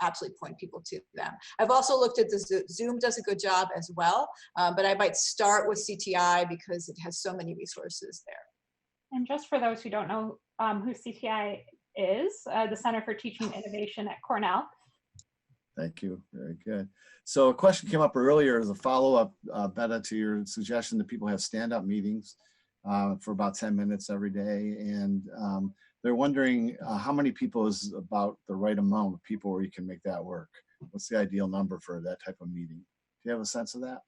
absolutely point people to them. I've also looked at the Zoom does a good job as well, but I might start with CTI because it has so many resources there. And just for those who don't know who CTI is, the Center for Teaching Innovation at Cornell. Thank you. Very good. So a question came up earlier as a follow-up, Betta, to your suggestion that people have stand-up meetings for about 10 minutes every day. And they're wondering how many people is about the right amount of people where you can make that work? What's the ideal number for that type of meeting? Do you have a sense of that?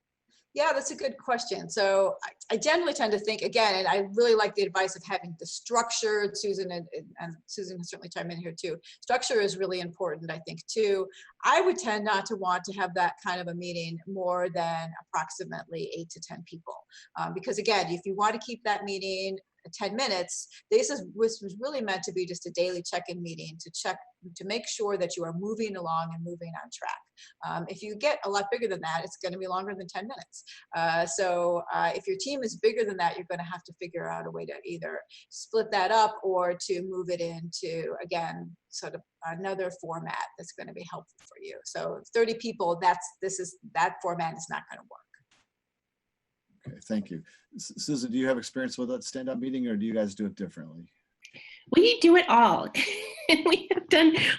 Yeah, that's a good question. So I generally tend to think, again, and I really like the advice of having the structure. Susan and Susan can certainly chime in here too. Structure is really important, I think, too. I would tend not to want to have that kind of a meeting more than approximately 8 to 10 people. Because again, if you want to keep that meeting 10 minutes, this was really meant to be just a daily check-in meeting to make sure that you are moving along and moving on track. If you get a lot bigger than that, it's going to be longer than 10 minutes. So if your team is bigger than that, you're going to have to figure out a way to either split that up or to move it into, again, sort of another format that's going to be helpful for you. So 30 people, that format is not going to work. Okay, thank you. Susan, do you have experience with that stand-up meeting, or do you guys do it differently? We do it all.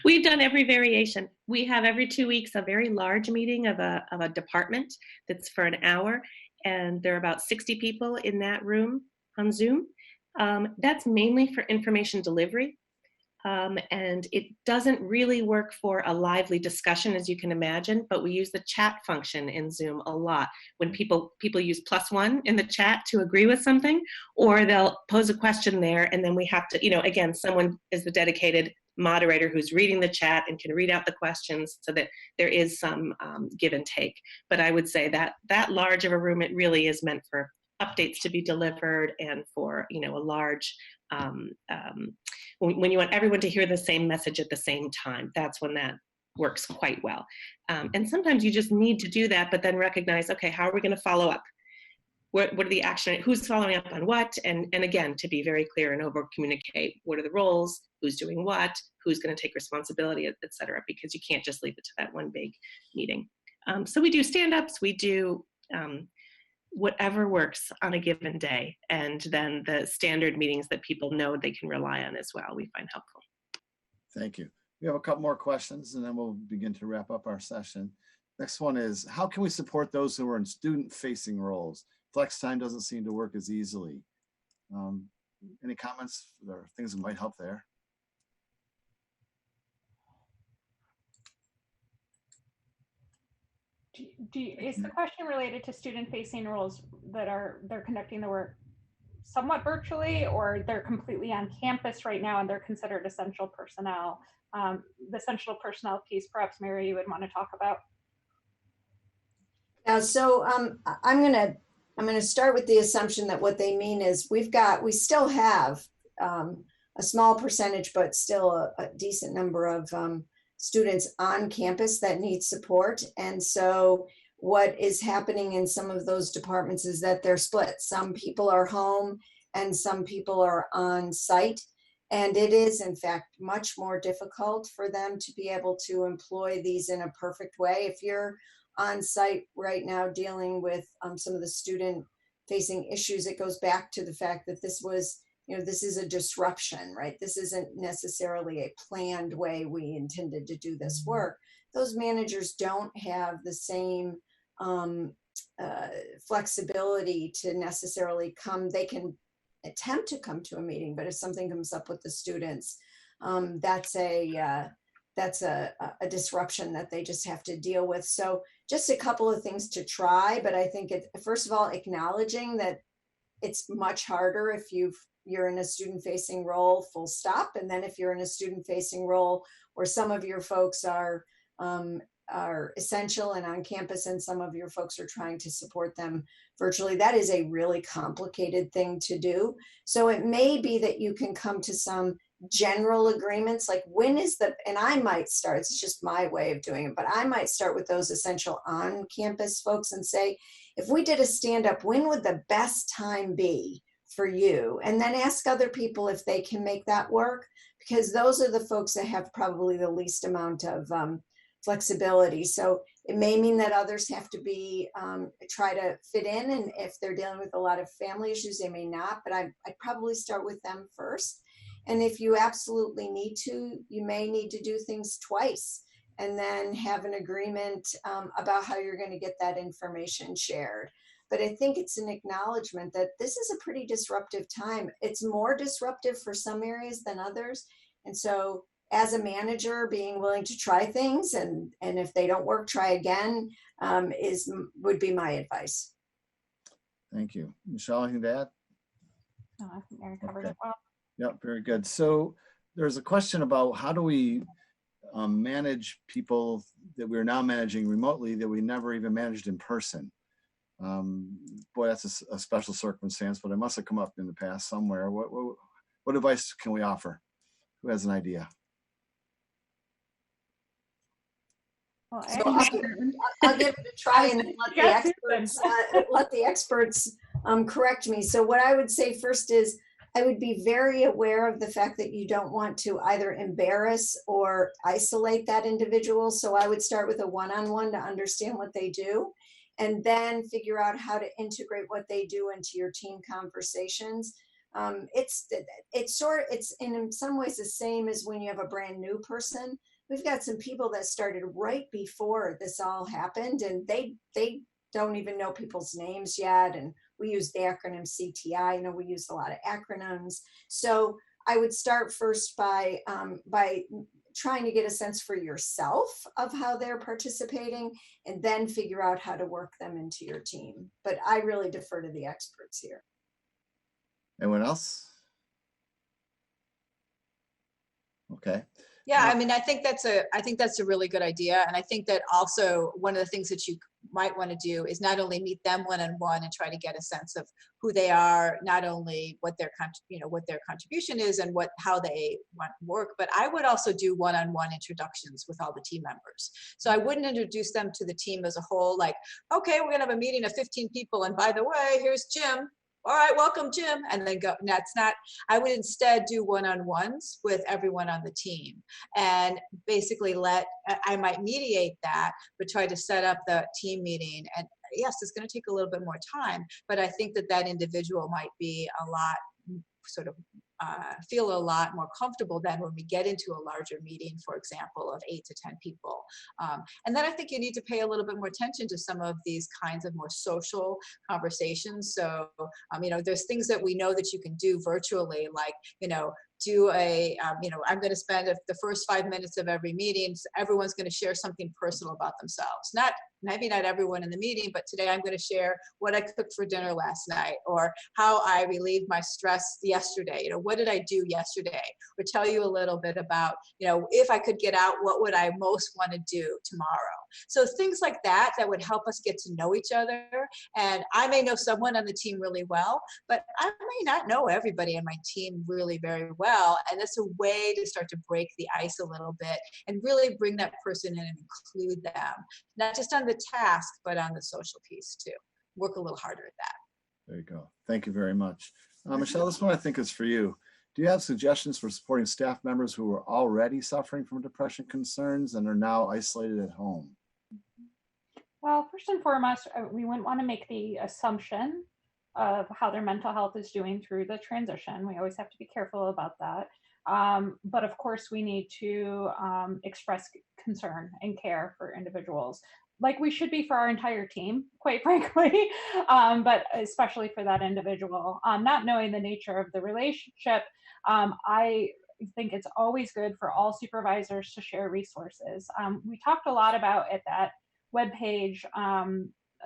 We've done every variation. We have every 2 weeks a very large meeting of a department that's for an hour, and there are about 60 people in that room on Zoom. That's mainly for information delivery. And it doesn't really work for a lively discussion, as you can imagine, but we use the chat function in Zoom a lot. When people use +1 in the chat to agree with something, or they'll pose a question there, and then we have to, again, someone is the dedicated moderator who's reading the chat and can read out the questions so that there is some give and take. But I would say that large of a room, it really is meant for updates to be delivered and for, a large, when you want everyone to hear the same message at the same time, that's when that works quite well. And sometimes you just need to do that, but then recognize, okay, how are we going to follow up? What are the action, who's following up on what? And again, to be very clear and over communicate, what are the roles, who's doing what, who's going to take responsibility, et cetera, because you can't just leave it to that one big meeting. So we do stand-ups, we do whatever works on a given day, and then the standard meetings that people know they can rely on as well, we find helpful. Thank you. We have a couple more questions and then we'll begin to wrap up our session. Next one is, how can we support those who are in student-facing roles? Flex time doesn't seem to work as easily. Any comments or things that might help there? Is the question related to student-facing roles that they're conducting the work somewhat virtually, or they're completely on campus right now and they're considered essential personnel. The essential personnel piece, perhaps Mary, you would want to talk about. Yeah, so I'm gonna start with the assumption that what they mean is we still have a small percentage, but still a decent number of students on campus that need support. And so what is happening in some of those departments is that they're split. Some people are home and some people are on site. And it is, in fact, much more difficult for them to be able to employ these in a perfect way. If you're on site right now dealing with some of the student facing issues, it goes back to the fact that this was, this is a disruption, right? This isn't necessarily a planned way we intended to do this work. Those managers don't have the same flexibility to necessarily come. They can attempt to come to a meeting, but if something comes up with the students, that's a disruption that they just have to deal with. So just a couple of things to try, but I think first of all, acknowledging that it's much harder if you're in a student-facing role, full stop. And then if you're in a student-facing role where some of your folks are essential and on campus and some of your folks are trying to support them virtually, that is a really complicated thing to do. So it may be that you can come to some general agreements, like and I might start, it's just my way of doing it, but I might start with those essential on-campus folks and say, if we did a stand-up, when would the best time be for you? And then ask other people if they can make that work, because those are the folks that have probably the least amount of flexibility. So it may mean that others have to be try to fit in, and if they're dealing with a lot of family issues, they may not, but I'd probably start with them first. And if you absolutely need to, you may need to do things twice and then have an agreement about how you're going to get that information shared. But I think it's an acknowledgement that this is a pretty disruptive time. It's more disruptive for some areas than others. And so as a manager, being willing to try things, and if they don't work, try again, would be my advice. Thank you. Michelle, anything to add? No, I think Mary covered it well. Yep, very good. So there's a question about how do we manage people that we're now managing remotely that we never even managed in person. Boy, that's a special circumstance, but it must have come up in the past somewhere. What advice can we offer? Who has an idea? Well, So I'll give it a try and then let the experts correct me. So what I would say first is I would be very aware of the fact that you don't want to either embarrass or isolate that individual. So I would start with a one-on-one to understand what they do, and then figure out how to integrate what they do into your team conversations. It's in some ways the same as when you have a brand new person. We've got some people that started right before this all happened, and they don't even know people's names yet. And we use the acronym CTI. We use a lot of acronyms. So I would start first by trying to get a sense for yourself of how they're participating, and then figure out how to work them into your team. But I really defer to the experts here. Anyone else? Okay. Yeah, I mean, I think that's a really good idea. And I think that also one of the things that you might want to do is not only meet them one-on-one and try to get a sense of who they are, not only what their contribution is and how they want to work, but I would also do one-on-one introductions with all the team members. So I wouldn't introduce them to the team as a whole, like, okay, we're gonna have a meeting of 15 people, and by the way, here's Jim. All right, welcome, Jim, and then go. And that's not, I would instead do one-on-ones with everyone on the team, and basically I might mediate that, but try to set up the team meeting. And yes, it's gonna take a little bit more time, but I think that individual might be a lot, feel a lot more comfortable then when we get into a larger meeting, for example, of 8 to 10 people. And then I think you need to pay a little bit more attention to some of these kinds of more social conversations. So, there's things that we know that you can do virtually, like, do a, I'm going to spend the first 5 minutes of every meeting, everyone's going to share something personal about themselves. Maybe not everyone in the meeting, but today I'm going to share what I cooked for dinner last night, or how I relieved my stress yesterday. What did I do yesterday? Or tell you a little bit about, if I could get out, what would I most want to do tomorrow? So things like that would help us get to know each other. And I may know someone on the team really well, but I may not know everybody on my team really very well. And that's a way to start to break the ice a little bit and really bring that person in and include them, not just on the task, but on the social piece too. Work a little harder at that. There you go. Thank you very much. Michelle, this one I think is for you. Do you have suggestions for supporting staff members who are already suffering from depression concerns and are now isolated at home? Well, first and foremost, we wouldn't want to make the assumption of how their mental health is doing through the transition. We always have to be careful about that. But of course, we need to express concern and care for individuals, like we should be for our entire team, quite frankly, but especially for that individual. Not knowing the nature of the relationship, I think it's always good for all supervisors to share resources. We talked a lot about at that webpage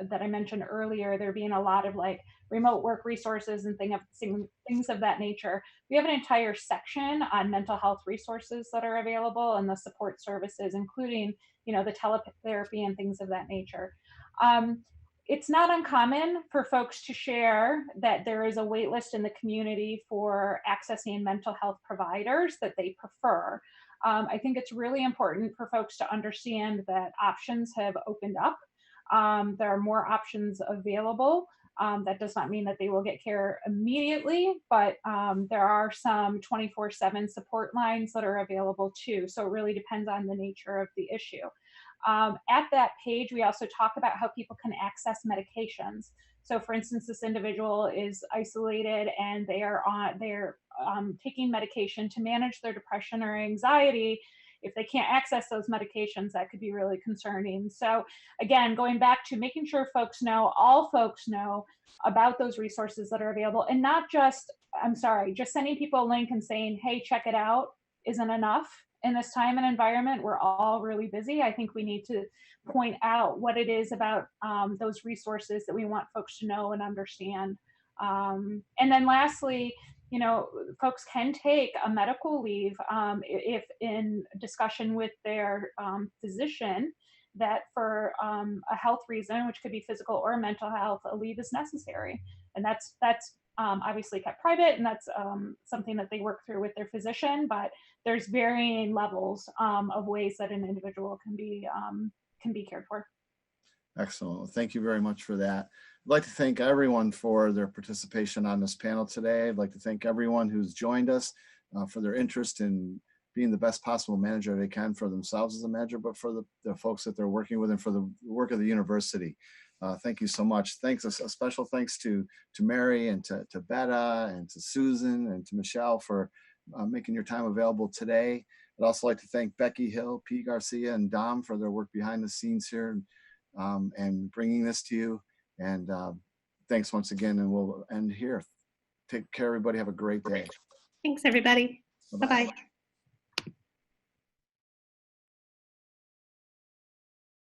that I mentioned earlier, there being a lot of like remote work resources and things of that nature. We have an entire section on mental health resources that are available and the support services, including, the teletherapy and things of that nature. It's not uncommon for folks to share that there is a wait list in the community for accessing mental health providers that they prefer. I think it's really important for folks to understand that options have opened up. There are more options available. That does not mean that they will get care immediately, but there are some 24/7 support lines that are available too. So it really depends on the nature of the issue. At that page, we also talk about how people can access medications. So for instance, this individual is isolated and they're taking medication to manage their depression or anxiety. If they can't access those medications, that could be really concerning. So again, going back to making sure all folks know about those resources that are available, and not just sending people a link and saying, hey, check it out isn't enough. In this time and environment, we're all really busy. I think we need to point out what it is about those resources that we want folks to know and understand. And then lastly, folks can take a medical leave if in discussion with their physician that for a health reason, which could be physical or mental health, a leave is necessary. And that's obviously kept private, and that's something that they work through with their physician, but there's varying levels of ways that an individual can be cared for. Excellent. Thank you very much for that. I'd like to thank everyone for their participation on this panel today. I'd like to thank everyone who's joined us for their interest in being the best possible manager they can for themselves as a manager, but for the folks that they're working with and for the work of the university. Thank you so much. Thanks, a special thanks to Mary and to Betta and to Susan and to Michelle for making your time available today. I'd also like to thank Becky Hill, P. Garcia, and Dom for their work behind the scenes here and bringing this to you. And thanks once again, and we'll end here. Take care, everybody. Have a great day. Thanks, everybody. Bye-bye. Bye-bye.